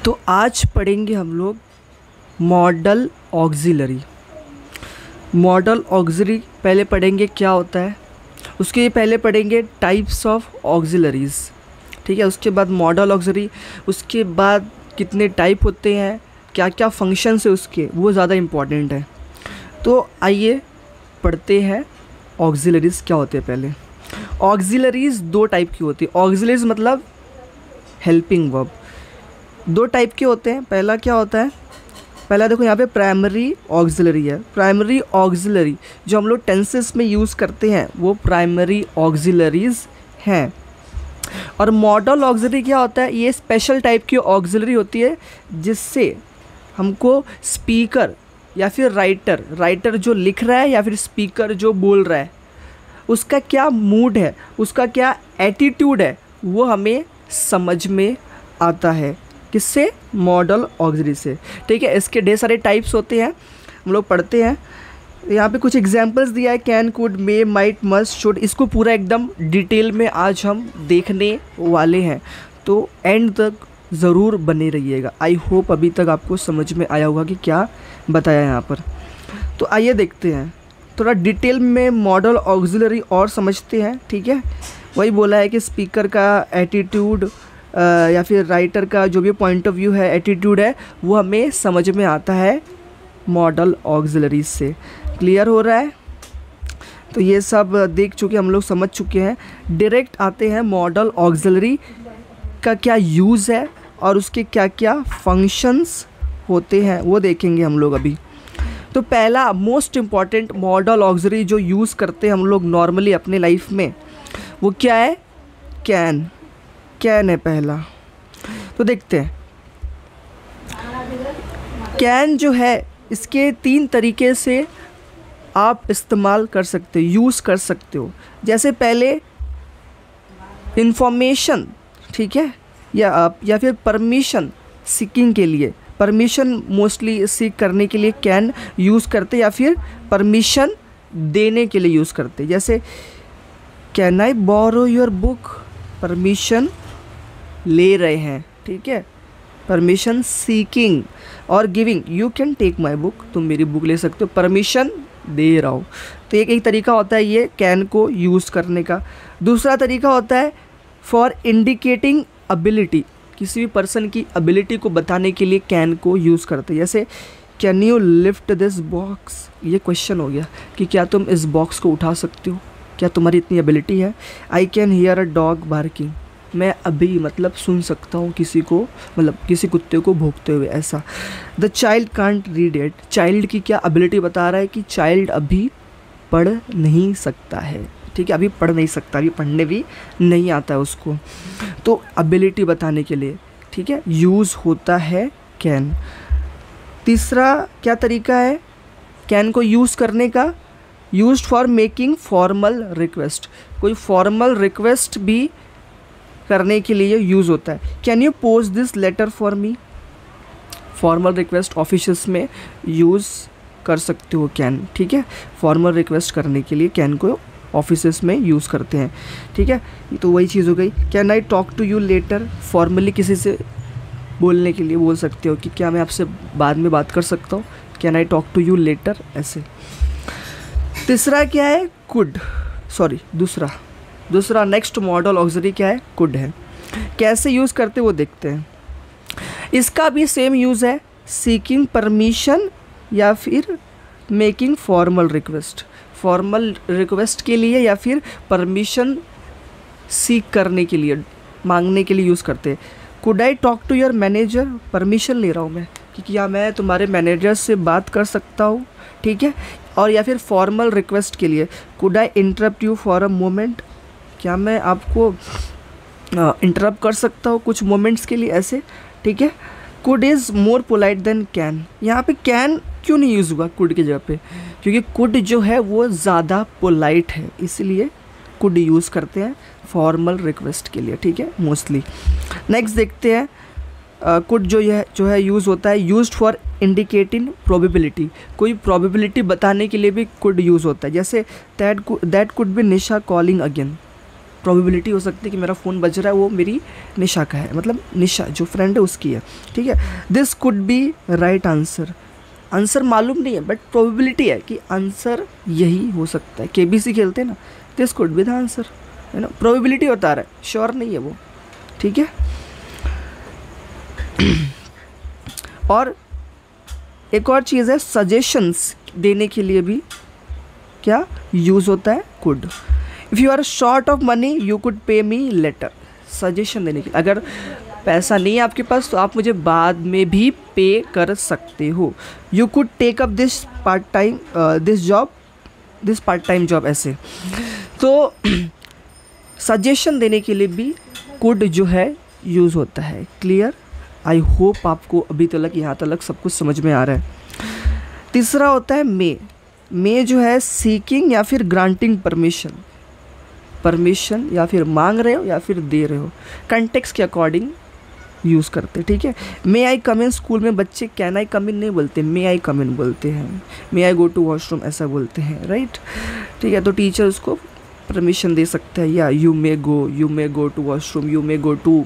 तो आज पढ़ेंगे हम लोग मॉडल ऑक्सिलरी। मॉडल ऑक्सिलरी पहले पढ़ेंगे क्या होता है, उसके पहले पढ़ेंगे टाइप्स ऑफ ऑक्सिलरीज़, ठीक है। उसके बाद मॉडल ऑक्सिलरी, उसके बाद कितने टाइप होते हैं, क्या क्या फंक्शंस है उसके, वो ज़्यादा इम्पॉर्टेंट है। तो आइए पढ़ते हैं ऑक्सिलरीज़ क्या होते हैं। पहले ऑक्सिलरीज़ दो टाइप की होती है। ऑक्सिलरीज़ मतलब हेल्पिंग वर्ब, दो टाइप के होते हैं। पहला क्या होता है, पहला देखो यहाँ पे प्राइमरी ऑक्सिलरी है। प्राइमरी ऑक्सिलरी जो हम लोग टेंसेस में यूज़ करते हैं वो प्राइमरी ऑक्सिलरीज़ हैं। और मॉडल ऑक्सिलरी क्या होता है, ये स्पेशल टाइप की ऑक्सिलरी होती है जिससे हमको स्पीकर या फिर राइटर जो लिख रहा है या फिर स्पीकर जो बोल रहा है उसका क्या मूड है, उसका क्या एटीट्यूड है, वो हमें समझ में आता है। किससे? मॉडल ऑक्सिलरी से, ठीक है। इसके ढेर सारे टाइप्स होते हैं, हम लोग पढ़ते हैं। यहाँ पे कुछ एग्जांपल्स दिया है, can, could, may, might, must, should. इसको पूरा एकदम डिटेल में आज हम देखने वाले हैं, तो एंड तक ज़रूर बने रहिएगा। आई होप अभी तक आपको समझ में आया होगा कि क्या बताया यहाँ पर। तो आइए देखते हैं थोड़ा डिटेल में मॉडल ऑक्सिलरी और समझते हैं, ठीक है। वही बोला है कि स्पीकर का एटीट्यूड या फिर राइटर का जो भी पॉइंट ऑफ व्यू है, एटीट्यूड है, वो हमें समझ में आता है मॉडल ऑक्सिलरी से। क्लियर हो रहा है? तो ये सब देख चुके हम लोग, समझ चुके हैं। डायरेक्ट आते हैं मॉडल ऑक्सिलरी का क्या यूज़ है और उसके क्या क्या फंक्शंस होते हैं वो देखेंगे हम लोग अभी। तो पहला मोस्ट इम्पॉर्टेंट मॉडल ऑक्सिलरी जो यूज़ करते हैं हम लोग नॉर्मली अपने लाइफ में, वो क्या है? कैन। कैन है पहला। तो देखते हैं कैन जो है, इसके 3 तरीके से आप इस्तेमाल कर सकते हो, यूज़ कर सकते हो। जैसे पहले इंफॉर्मेशन, ठीक है, या फिर परमिशन सीकिंग के लिए, परमिशन मोस्टली सीक करने के लिए कैन यूज़ करते, या फिर परमिशन देने के लिए यूज़ करते। जैसे can I borrow your book, permission ले रहे हैं, ठीक है, परमिशन सीकिंग। और giving, you can take my book, तुम मेरी बुक ले सकते हो, परमिशन दे रहा हूँ। तो एक तरीका होता है ये कैन को यूज़ करने का। दूसरा तरीका होता है फॉर इंडिकेटिंग एबिलिटी, किसी भी पर्सन की एबिलिटी को बताने के लिए कैन को यूज़ करते हैं। जैसे can you lift this box, ये क्वेश्चन हो गया कि क्या तुम इस बॉक्स को उठा सकते हो, क्या तुम्हारी इतनी एबिलिटी है। I can hear a dog barking, मैं अभी मतलब सुन सकता हूँ किसी को, मतलब किसी कुत्ते को भौंकते हुए, ऐसा। The child can't read it, child की क्या एबिलिटी बता रहा है कि चाइल्ड अभी पढ़ नहीं सकता है, ठीक है, अभी पढ़ नहीं सकता, अभी पढ़ने भी नहीं आता है उसको। तो एबिलिटी बताने के लिए, ठीक है, यूज़ होता है कैन। तीसरा क्या तरीका है कैन को यूज़ करने का? Used for making formal request, कोई फॉर्मल रिक्वेस्ट भी करने के लिए यूज़ होता है। Can you post this letter for me, formal request offices में यूज़ कर सकते हो कैन, ठीक है। फॉर्मल रिक्वेस्ट करने के लिए कैन को ऑफिसेस में यूज़ करते हैं, ठीक है। तो वही चीज़ हो गई। Can I talk to you later, formally किसी से बोलने के लिए बोल सकते हो कि क्या मैं आपसे बाद में बात कर सकता हूँ, can I talk to you later, ऐसे। तीसरा क्या है? कुड, सॉरी दूसरा नेक्स्ट मॉडल ऑक्सिलरी क्या है? कुड है। कैसे यूज़ करते वो देखते हैं। इसका भी सेम यूज़ है, सीकिंग परमिशन या फिर making formal request, formal request के लिए या फिर परमिशन सीक करने के लिए, मांगने के लिए यूज़ करते हैं। Could I talk to your manager, permission ले रहा हूँ मैं कि क्या मैं तुम्हारे मैनेजर से बात कर सकता हूँ, ठीक है। और या फिर फॉर्मल रिक्वेस्ट के लिए could I interrupt you for a moment, क्या मैं आपको इंटरप्ट कर सकता हूँ कुछ मोमेंट्स के लिए, ऐसे, ठीक है। Could is more polite than can, यहाँ पे कैन क्यों नहीं यूज़ हुआ कुड की जगह पे? क्योंकि कुड जो है वो ज़्यादा पोलाइट है, इसलिए कुड यूज़ करते हैं फॉर्मल रिक्वेस्ट के लिए, ठीक है, मोस्टली। नेक्स्ट देखते हैं कुड जो है यूज़ होता है यूज्ड फॉर इंडिकेटिंग प्रोबेबिलिटी, कोई प्रोबेबिलिटी बताने के लिए भी कुड यूज़ होता है। जैसे that could be Nisha calling again, probability हो सकती है कि मेरा फ़ोन बज रहा है वो मेरी निशा का है, मतलब निशा जो फ्रेंड है उसकी है, ठीक है। This could be right answer, answer मालूम नहीं है बट प्रोबेबिलिटी है कि आंसर यही हो सकता है। केबीसी खेलते हैं ना, this could be the answer, है ना, प्रोबेबिलिटी बता रहा है, श्योर नहीं है वो, ठीक है। और एक और चीज़ है, सजेशंस देने के लिए भी क्या यूज़ होता है, could. If you are short of money you could pay me letter, suggestion देने के लिए, अगर पैसा नहीं है आपके पास तो आप मुझे बाद में भी पे कर सकते हो। You could take up this part time job, ऐसे। तो सजेशन देने के लिए भी कुड जो है यूज़ होता है। क्लियर? आई होप आपको अभी तक यहाँ तक सब कुछ समझ में आ रहा है। तीसरा होता है मे जो है सीकिंग या फिर ग्रांटिंग परमिशन या फिर मांग रहे हो या फिर दे रहे हो, कंटेक्स्ट के अकॉर्डिंग यूज़ करते हैं, ठीक है। मे आई कम इन, स्कूल में बच्चे कैन आई कम इन नहीं बोलते, मे आई कम इन बोलते हैं, मे आई गो टू वॉशरूम ऐसा बोलते हैं, राइट, ठीक है। तो टीचर उसको परमिशन दे सकता है, या you may go to washroom, you may go to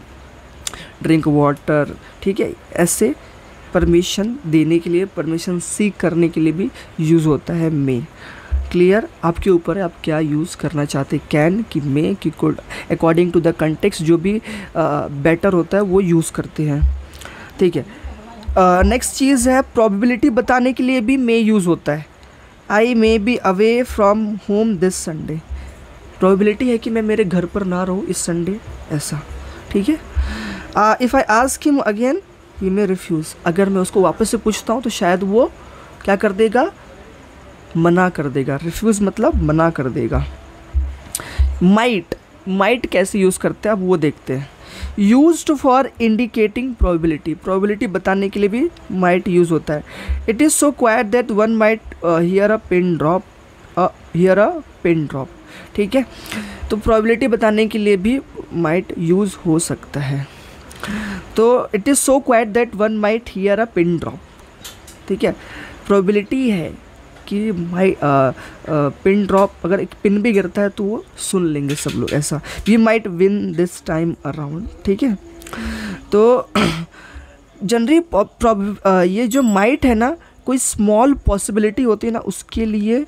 drink water, ठीक है। ऐसे परमिशन देने के लिए, परमिशन सीक करने के लिए भी यूज़ होता है मे। क्लियर? आपके ऊपर है आप क्या यूज़ करना चाहते, कैन कि मे कि could, according to the context जो भी बेटर होता है वो यूज़ करते हैं, ठीक है। नेक्स्ट चीज़ है प्रोबेबिलिटी बताने के लिए भी मे यूज़ होता है। I may be away from home this Sunday, probability है कि मैं मेरे घर पर ना रहूँ इस संडे, ऐसा, ठीक है। If I ask him again he may refuse, अगर मैं उसको वापस से पूछता हूँ तो शायद वो क्या कर देगा, मना कर देगा। रिफ्यूज़ मतलब मना कर देगा। माइट कैसे यूज़ करते हैं अब वो देखते हैं। Used for indicating probability, probability बताने के लिए भी माइट यूज़ होता है। It is so quite that one might here a pin drop, ठीक है। तो प्रोबेबिलिटी बताने के लिए भी माइट यूज़ हो सकता है। तो it is so quite that one might here a pin drop, ठीक है। प्रोबेबिलिटी है कि पिन ड्रॉप, अगर एक पिन भी गिरता है तो वो सुन लेंगे सब लोग, ऐसा। We might win this time around, ठीक है। तो जनरली ये जो माइट है ना, कोई स्मॉल पॉसिबिलिटी होती है ना उसके लिए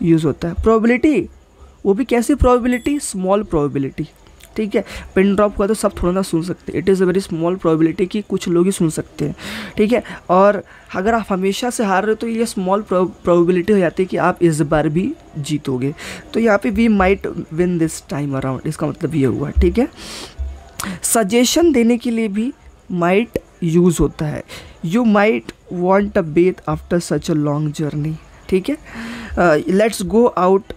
यूज़ होता है। प्रोबेबिलिटी वो भी कैसी प्रोबेबिलिटी, स्मॉल प्रोबेबिलिटी, ठीक है। पिन ड्रॉप हुआ तो सब थोड़ा ना सुन सकते, it is a very small probability कि कुछ लोग ही सुन सकते हैं, ठीक है। और अगर आप हमेशा से हार रहे हो तो ये स्मॉल प्रोबेबिलिटी हो जाती है कि आप इस बार भी जीतोगे। तो यहाँ पे we might win this time around, इसका मतलब ये हुआ, ठीक है। सजेशन देने के लिए भी माइट यूज़ होता है। You might want a bath after such a long journey, ठीक है। Let's go out,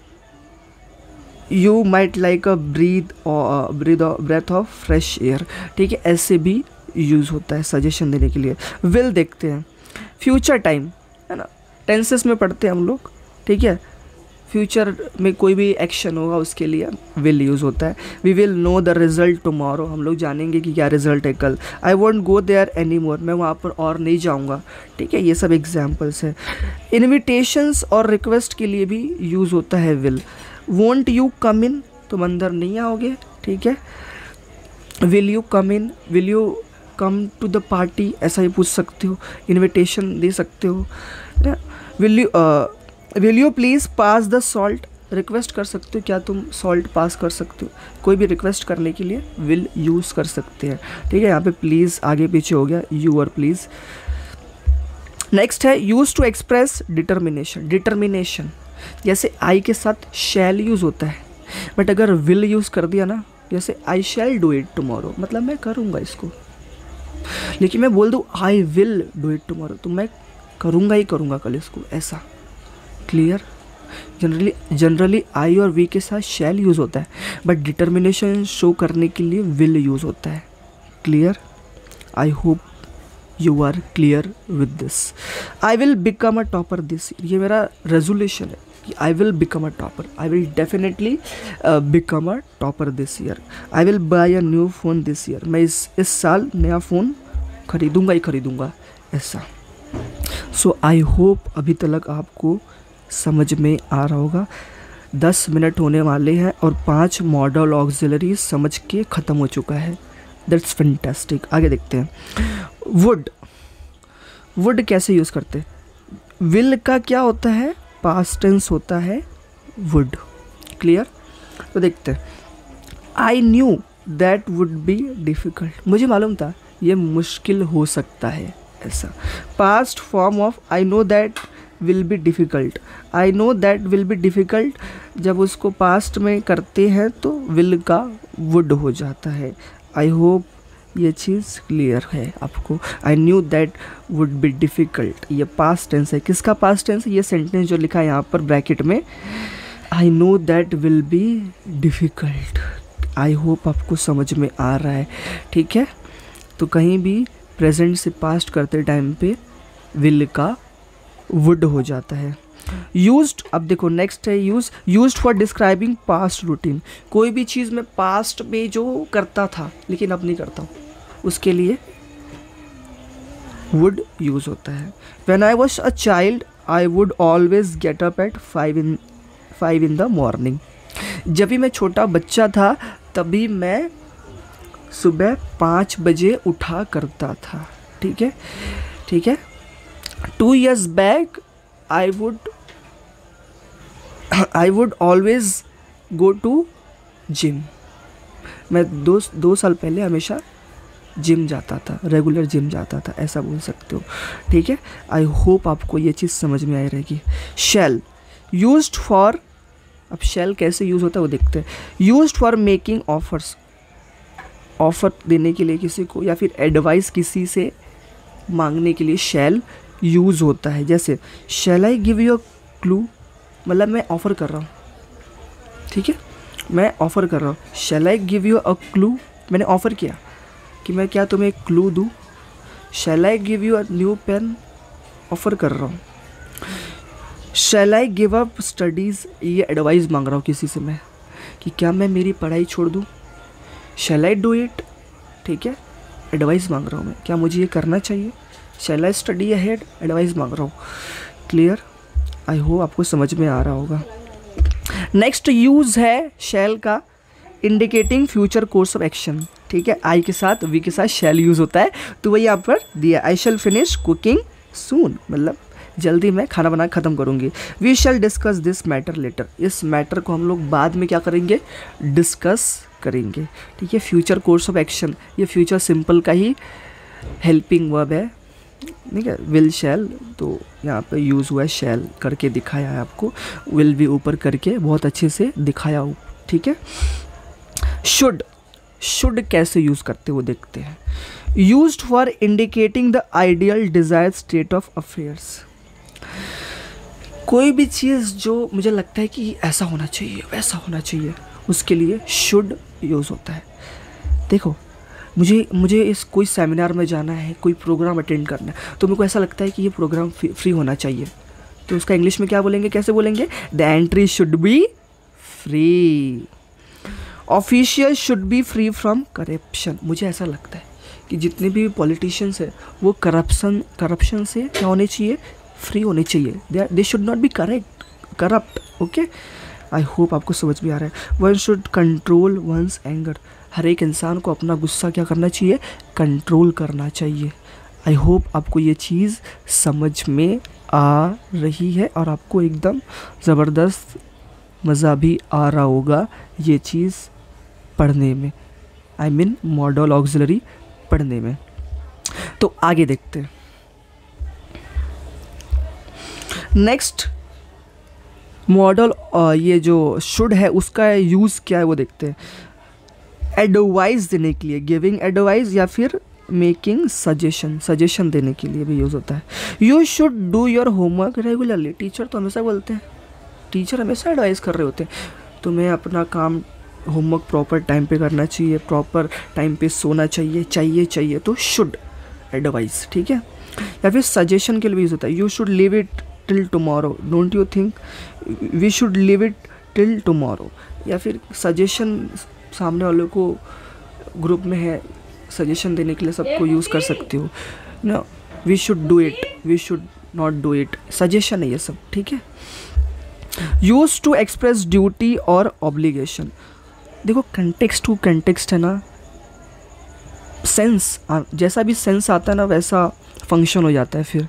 you might like a breath of fresh air, ठीक है। ऐसे भी यूज़ होता है सजेशन देने के लिए। विल देखते हैं, फ्यूचर टाइम है ना, टेंसेस में पढ़ते हैं हम लोग, ठीक है। फ्यूचर में कोई भी एक्शन होगा उसके लिए विल यूज़ होता है। We will know the result tomorrow, हम लोग जानेंगे कि क्या रिज़ल्ट है कल। I won't go there any more, मैं वहाँ पर और नहीं जाऊँगा, ठीक है। ये सब एग्जाम्पल्स हैं। इन्विटेशंस और रिक्वेस्ट के लिए भी यूज़ होता है will. Won't you come in, तुम अंदर नहीं आओगे, ठीक है। Will you come in, will you come to the party, ऐसा ही पूछ सकते हो, इनविटेशन दे सकते हो। Will you please pass the salt, request कर सकते हो, क्या तुम सॉल्ट पास कर सकते हो। कोई भी रिक्वेस्ट करने के लिए विल यूज़ कर सकते हैं, ठीक है। यहाँ पे प्लीज़ आगे पीछे हो गया, यू और प्लीज़। नेक्स्ट है यूज टू एक्सप्रेस डिटर्मिनेशन, जैसे आई के साथ शैल यूज़ होता है, बट अगर विल यूज़ कर दिया ना, जैसे आई शैल डू इट टुमारो, मतलब मैं करूँगा इसको। लेकिन मैं बोल दूँ I will do it tomorrow, तो मैं करूँगा ही करूँगा कल इसको, ऐसा। क्लियर? जनरली आई और वी के साथ शैल यूज़ होता है, बट डिटर्मिनेशन शो करने के लिए विल यूज़ होता है। Clear? I hope you are clear with this. I will become a topper this year, ये मेरा रेजोल्यूशन है कि I will become a topper, I will definitely become a topper this year. I will buy a new phone this year, मैं इस साल नया phone खरीदूंगा ही खरीदूंगा, ऐसा। सो I hope अभी तक आपको समझ में आ रहा होगा। 10 मिनट होने वाले हैं और 5 मॉडल ऑक्सिलरी समझ के ख़त्म हो चुका है। That's fantastic. आगे देखते हैं। वुड, वुड कैसे यूज़ करते हैं? विल का क्या होता है? पास्ट टेंस होता है वुड। क्लियर? तो देखते हैं। I knew that would be difficult, मुझे मालूम था ये मुश्किल हो सकता है, ऐसा। Past form of I know that will be difficult, I know that will be difficult जब उसको पास्ट में करते हैं तो विल का वुड हो जाता है। आई होप ये चीज़ क्लियर है आपको। I knew that would be difficult, ये पास्ट टेंस है। किसका पास्ट टेंस है? ये सेंटेंस जो लिखा है यहाँ पर ब्रैकेट में, I know that will be difficult. I hope आपको समझ में आ रहा है, ठीक है। तो कहीं भी प्रेजेंट से पास्ट करते टाइम पे विल का वुड हो जाता है। यूज्ड, अब देखो नेक्स्ट है use, used for describing past routine. कोई भी चीज़ मैं पास्ट में जो करता था लेकिन अब नहीं करता हूँ, उसके लिए वुड यूज होता है। When I was a child I would always get up at 5 in the morning. जब भी मैं छोटा बच्चा था तभी मैं सुबह 5 बजे उठा करता था, ठीक है, ठीक है। 2 years back I would always go to gym। मैं दो साल पहले हमेशा जिम जाता था, रेगुलर जिम जाता था, ऐसा बोल सकते हो, ठीक है। आई होप आपको ये चीज़ समझ में आई रहेगी। शेल, यूज्ड फॉर, अब शेल कैसे यूज़ होता है वो देखते हैं। Used for making offers, offer देने के लिए किसी को, या फिर एडवाइस किसी से मांगने के लिए शेल यूज़ होता है। जैसे shall I give you a clue, मतलब मैं ऑफ़र कर रहा हूँ, ठीक है, मैं ऑफ़र कर रहा हूँ। Shall I give you a clue, मैंने ऑफ़र किया कि मैं क्या तुम्हें एक क्लू दूँ। Shall I give you a new pen, offer कर रहा हूँ। Shall I give up studies, ये एडवाइस मांग रहा हूँ किसी से मैं कि क्या मैं मेरी पढ़ाई छोड़ दूँ। शैल आई डू इट, ठीक है, एडवाइस मांग रहा हूँ मैं, क्या मुझे ये करना चाहिए। शैल आई स्टडी अहेड, एडवाइस मांग रहा हूँ। क्लियर? आई होप आपको समझ में आ रहा होगा। नेक्स्ट यूज़ है शैल का, indicating future course of action, ठीक है। आई के साथ वी के साथ शैल यूज़ होता है, तो वही यहाँ पर दिया। आई शैल फिनिश कुकिंग सून, मतलब जल्दी मैं खाना बना ख़त्म करूँगी। We shall discuss this matter later, इस मैटर को हम लोग बाद में क्या करेंगे, डिस्कस करेंगे, ठीक है। फ्यूचर कोर्स ऑफ एक्शन, ये फ्यूचर सिंपल का ही हेल्पिंग वर्ब है, ठीक है। विल शैल, तो यहाँ पे यूज़ हुआ है, शैल करके दिखाया है आपको, विल भी ऊपर करके बहुत अच्छे से दिखाया हो, ठीक है। शुड, शुड कैसे यूज़ करते वो देखते हैं। Used for indicating the ideal desired state of affairs. कोई भी चीज़ जो मुझे लगता है कि ऐसा होना चाहिए, वैसा होना चाहिए, उसके लिए शुड यूज़ होता है। देखो मुझे इस कोई सेमिनार में जाना है, कोई प्रोग्राम अटेंड करना है, तो मेरे को ऐसा लगता है कि ये प्रोग्राम फ्री होना चाहिए, तो उसका इंग्लिश में क्या बोलेंगे, कैसे बोलेंगे, the entry should be free. Official should be free from corruption. मुझे ऐसा लगता है कि जितने भी पॉलिटिशियंस है वो करप्शन से क्या होने चाहिए, फ्री होने चाहिए। They should not be corrupt, okay. I hope आपको समझ में आ रहा है। One should control one's anger, हर एक इंसान को अपना गुस्सा क्या करना चाहिए, कंट्रोल करना चाहिए। आई होप आपको ये चीज़ समझ में आ रही है और आपको एकदम ज़बरदस्त मज़ा भी आ रहा होगा ये चीज़ पढ़ने में, आई मीन मॉडल ऑक्सिलरी पढ़ने में। तो आगे देखते हैं। नेक्स्ट मॉडल, ये जो शुड है उसका यूज़ क्या है वो देखते हैं। एडवाइस देने के लिए, गिविंग एडवाइस, या फिर मेकिंग सजेशन देने के लिए भी यूज़ होता है। You should do your homework regularly, teacher तो हमेशा बोलते हैं, टीचर हमेशा एडवाइस कर रहे होते हैं, तुम्हें अपना काम होमवर्क प्रॉपर टाइम पे करना चाहिए, प्रॉपर टाइम पे सोना चाहिए, तो शुड एडवाइस, ठीक है। या फिर सजेशन के लिए भी यूज़ होता है। You should leave it till tomorrow, don't you think we should leave it till tomorrow. या फिर सजेशन सामने वालों को ग्रुप में है, सजेशन देने के लिए सबको यूज़ कर सकते हो ना। We should do it, we should not do it, suggestion है ये सब, ठीक है। यूज टू एक्सप्रेस ड्यूटी और ऑब्लिगेशन। देखो कंटेक्स्ट टू कंटेक्स्ट है ना, सेंस जैसा भी सेंस आता है ना वैसा फंक्शन हो जाता है फिर,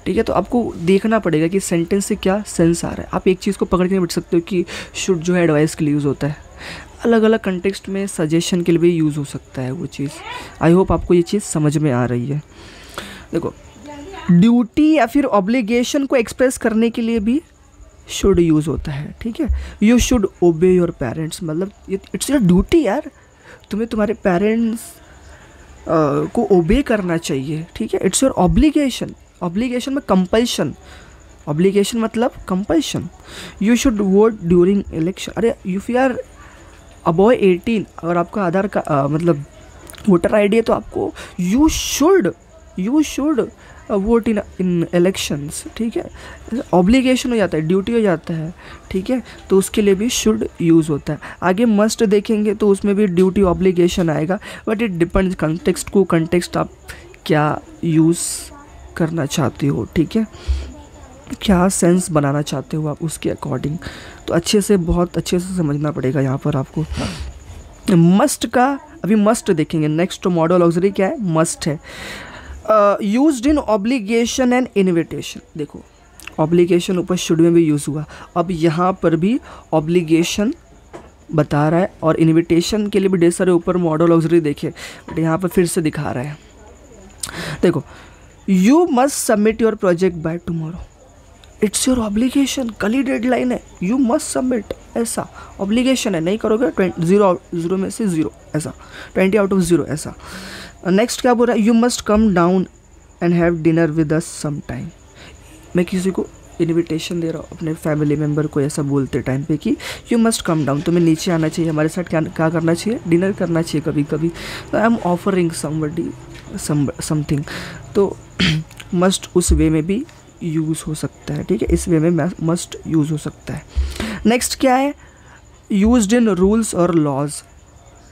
ठीक है। तो आपको देखना पड़ेगा कि सेंटेंस से क्या सेंस आ रहा है। आप एक चीज़ को पकड़ के नहीं बैठ सकते हो कि शुड जो है एडवाइस के लिए यूज़ होता है, अलग अलग कंटेक्स्ट में सजेशन के लिए भी यूज़ हो सकता है वो चीज़। आई होप आपको ये चीज़ समझ में आ रही है। देखो ड्यूटी या फिर ऑब्लिगेशन को एक्सप्रेस करने के लिए भी शुड यूज़ होता है, ठीक है। यू शुड ओबे योर पेरेंट्स, मतलब इट्स योर ड्यूटी यार, तुम्हें तुम्हारे पेरेंट्स को ओबे करना चाहिए, ठीक है। इट्स योर ऑब्लिगेशन, ऑब्लिगेशन में कंपल्शन, ऑब्लिगेशन मतलब compulsion. You should vote during election, अरे इफ़ यू आर अबव 18, अगर आपका आधार का मतलब वोटर आईडी है तो आपको you should vote in elections, ठीक है। ऑब्लिगेशन हो जाता है, ड्यूटी हो जाता है, ठीक है। तो उसके लिए भी शुड यूज़ होता है। आगे मस्ट देखेंगे तो उसमें भी ड्यूटी ऑब्लिगेशन आएगा, बट इट डिपेंड्स कंटेक्स्ट को, कंटेक्स्ट आप क्या यूज़ करना चाहते हो, ठीक है, क्या सेंस बनाना चाहते हो आप उसके अकॉर्डिंग। तो अच्छे से, बहुत अच्छे से समझना पड़ेगा यहाँ पर आपको। मस्ट का अभी मस्ट देखेंगे। नेक्स्ट मॉडल ऑक्सिलरी क्या है, मस्ट है। Used in obligation and invitation. देखो ऑब्लिगेशन ऊपर शुड में भी यूज़ हुआ, अब यहाँ पर भी ऑब्लिगेशन बता रहा है और इन्विटेशन के लिए भी ढेर सारे ऊपर मॉडल ऑक्सिलरी देखे, बट यहाँ पर फिर से दिखा रहा है। देखो you must submit your project by tomorrow, it's your obligation, कल ही डेडलाइन है, यू मस्ट सबमिट, ऐसा ऑब्लिगेशन है, नहीं करोगे 0 में से 0, ऐसा 20 आउट ऑफ 0 ऐसा। नेक्स्ट क्या बोल रहा है, you must come down and have dinner with us some time. मैं किसी को इनविटेशन दे रहा हूँ अपने फैमिली मेम्बर को, ऐसा बोलते टाइम पे कि यू मस्ट कम डाउन, तुम्हें नीचे आना चाहिए, हमारे साथ क्या करना चाहिए, डिनर करना चाहिए कभी कभी। तो I am offering somebody something, तो मस्ट उस वे में भी यूज़ हो सकता है, ठीक है, इस वे में मस्ट यूज़ हो सकता है। नेक्स्ट क्या है, यूज्ड इन रूल्स और लॉज,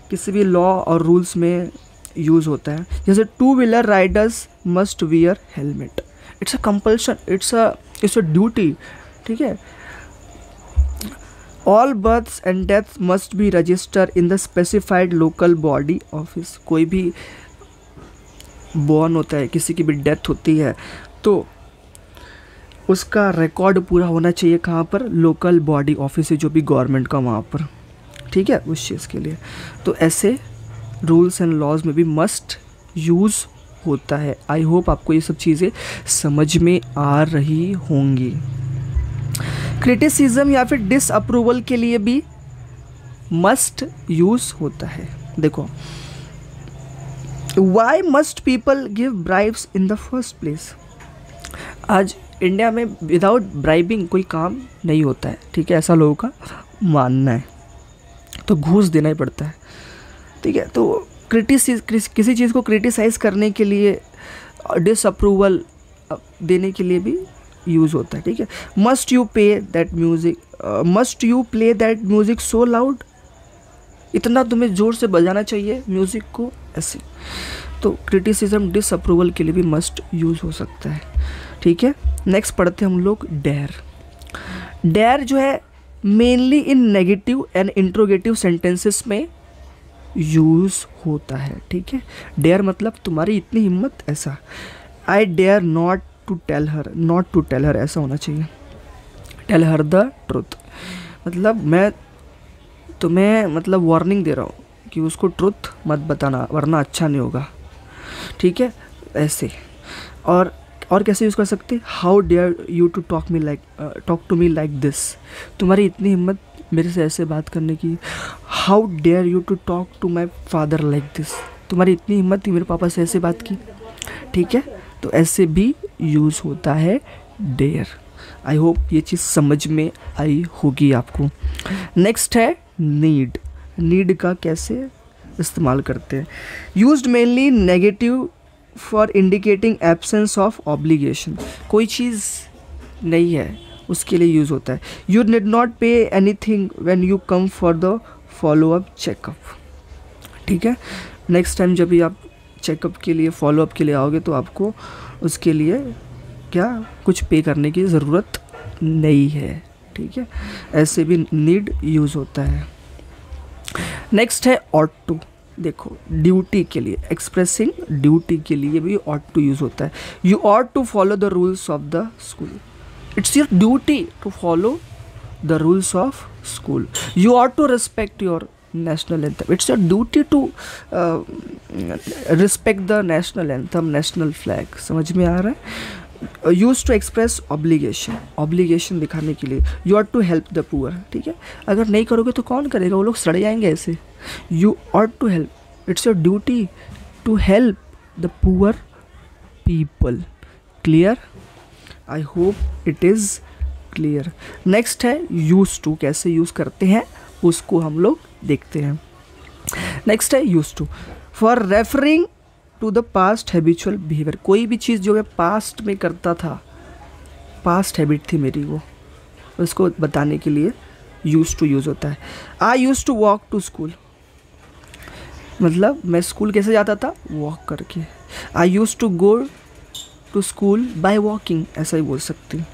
किसी भी लॉ और रूल्स में यूज़ होता है। जैसे 2 wheeler riders must wear helmet, it's a compulsion, it's a duty, ठीक है। All births and deaths must be register in the specified local body office, कोई भी बॉर्न होता है, किसी की भी डेथ होती है तो उसका रिकॉर्ड पूरा होना चाहिए कहाँ पर, लोकल बॉडी ऑफिस है जो भी गवर्नमेंट का वहाँ पर, ठीक है, उस चीज़ के लिए। तो ऐसे रूल्स एंड लॉज में भी मस्ट यूज़ होता है। आई होप आपको ये सब चीज़ें समझ में आ रही होंगी। क्रिटिसिज्म या फिर डिसअप्रूवल के लिए भी मस्ट यूज़ होता है। देखो why must people give bribes in the first place, आज इंडिया में विदाउट ब्राइबिंग कोई काम नहीं होता है, ठीक है, ऐसा लोगों का मानना है, तो घूस देना ही पड़ता है, ठीक है। तो किसी चीज़ को क्रिटिसाइज़ करने के लिए, डिसअप्रूवल देने के लिए भी यूज़ होता है, ठीक है। Must you play that music so loud, इतना तुम्हें ज़ोर से बजाना चाहिए म्यूज़िक को, ऐसे। तो क्रिटिसिज्म डिसअप्रूवल के लिए भी मस्ट यूज़ हो सकता है, ठीक है। नेक्स्ट पढ़ते हैं हम लोग डेयर। डेयर जो है mainly in negative and interrogative sentences में यूज़ होता है, ठीक है। डेयर मतलब तुम्हारी इतनी हिम्मत, ऐसा। I dare not to tell her, ऐसा होना चाहिए। टेल हर द ट्रुथ, मतलब मैं तुम्हें मतलब वार्निंग दे रहा हूँ कि उसको ट्रुथ मत बताना वरना अच्छा नहीं होगा, ठीक है, ऐसे। और कैसे यूज़ कर सकते, how dare you to talk to me like this, तुम्हारी इतनी हिम्मत मेरे से ऐसे बात करने की। How dare you to talk to my father like this, तुम्हारी इतनी हिम्मत थी मेरे पापा से ऐसे बात की, ठीक है। तो ऐसे भी यूज़ होता है डेयर। आई होप ये चीज़ समझ में आई होगी आपको। नेक्स्ट है नीड का कैसे इस्तेमाल करते हैं। Used mainly negative for indicating absence of obligation, कोई चीज़ नहीं है उसके लिए यूज़ होता है। You did not pay anything when you come for the follow up checkup, ठीक है। नेक्स्ट टाइम जब भी आप चेकअप के लिए, फॉलोअप के लिए आओगे तो आपको उसके लिए क्या कुछ पे करने की ज़रूरत नहीं है, ठीक है, ऐसे भी नीड यूज़ होता है। नेक्स्ट है ऑट टू। देखो ड्यूटी के लिए, एक्सप्रेसिंग ड्यूटी के लिए भी ऑट टू यूज़ होता है। You ought to follow the rules of the school, it's your duty to follow the rules of school. You ought to respect your national anthem. It's your duty to respect the national anthem, national flag. समझ में आ रहा है? Used to express obligation. Obligation दिखाने के लिए you ought to help the poor. ठीक है, अगर नहीं करोगे तो कौन करेगा, वो लोग सड़ जाएंगे ऐसे। You ought to help. It's your duty to help the poor people. Clear? I hope it is clear. Next है यूज टू, कैसे यूज़ करते हैं उसको हम लोग देखते हैं। नेक्स्ट है use to for referring to the past habitual behaviour. कोई भी चीज़ जो मैं पास्ट में करता था, पास्ट हैबिट थी मेरी, वो उसको बताने के लिए यूज टू यूज़ होता है। I use to walk to school, मतलब मैं स्कूल कैसे जाता था, वॉक करके। I use to go to school by walking, ऐसा ही बोल सकती हूँ।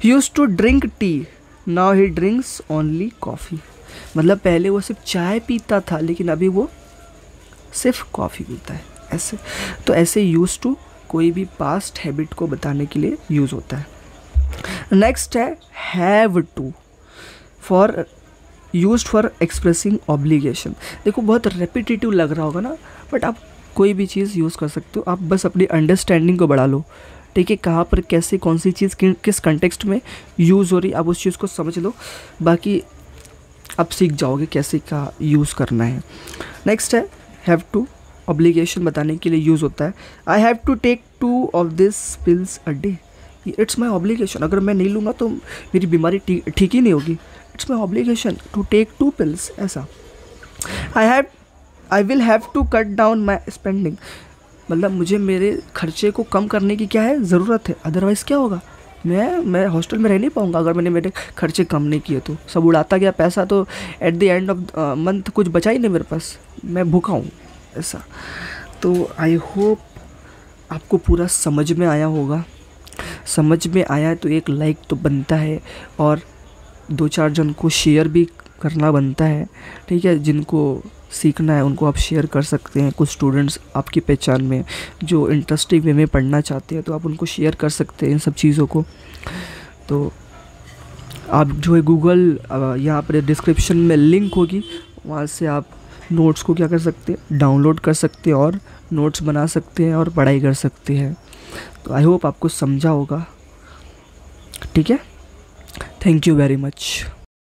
Use to drink tea, now he drinks only coffee, मतलब पहले वो सिर्फ चाय पीता था लेकिन अभी वो सिर्फ कॉफ़ी पीता है, ऐसे। तो ऐसे यूज टू कोई भी पास्ट हैबिट को बताने के लिए यूज़ होता है। नेक्स्ट है have to, for used for expressing obligation. देखो बहुत रेपिटेटिव लग रहा होगा ना, बट आप कोई भी चीज़ यूज़ कर सकते हो, आप बस अपनी अंडरस्टैंडिंग को बढ़ा लो। ठीक है, कहाँ पर कैसे कौन सी चीज़ किस कंटेक्स्ट में यूज़ हो रही, आप उस चीज़ को समझ लो, बाकी आप सीख जाओगे कैसे का यूज़ करना है। नेक्स्ट है हैव टू, ऑब्लिगेशन बताने के लिए यूज़ होता है। I have to take 2 of this pills a day, it's my obligation, अगर मैं नहीं लूँगा तो मेरी बीमारी ठीक ही नहीं होगी। It's my obligation to take 2 pills, ऐसा। I will have to cut down my spending, मतलब मुझे मेरे खर्चे को कम करने की क्या है, ज़रूरत है, अदरवाइज़ क्या होगा, मैं हॉस्टल में रह नहीं पाऊँगा अगर मैंने मेरे खर्चे कम नहीं किए तो। सब उड़ाता गया पैसा, तो at the end of month कुछ बचा ही नहीं मेरे पास, मैं भूखा हूँ, ऐसा। तो आई होप आपको पूरा समझ में आया होगा। समझ में आया तो एक लाइक तो बनता है, और 2-4 जन को शेयर भी करना बनता है। ठीक है, जिनको सीखना है उनको आप शेयर कर सकते हैं। कुछ स्टूडेंट्स आपकी पहचान में जो इंटरेस्टिंग वे में पढ़ना चाहते हैं तो आप उनको शेयर कर सकते हैं इन सब चीज़ों को। तो आप जो है गूगल, यहाँ पर डिस्क्रिप्शन में लिंक होगी, वहाँ से आप नोट्स को क्या कर सकते हैं, डाउनलोड कर सकते हैं और नोट्स बना सकते हैं और पढ़ाई कर सकते हैं। तो आई होप आपको समझा होगा। ठीक है, थैंक यू वेरी मच।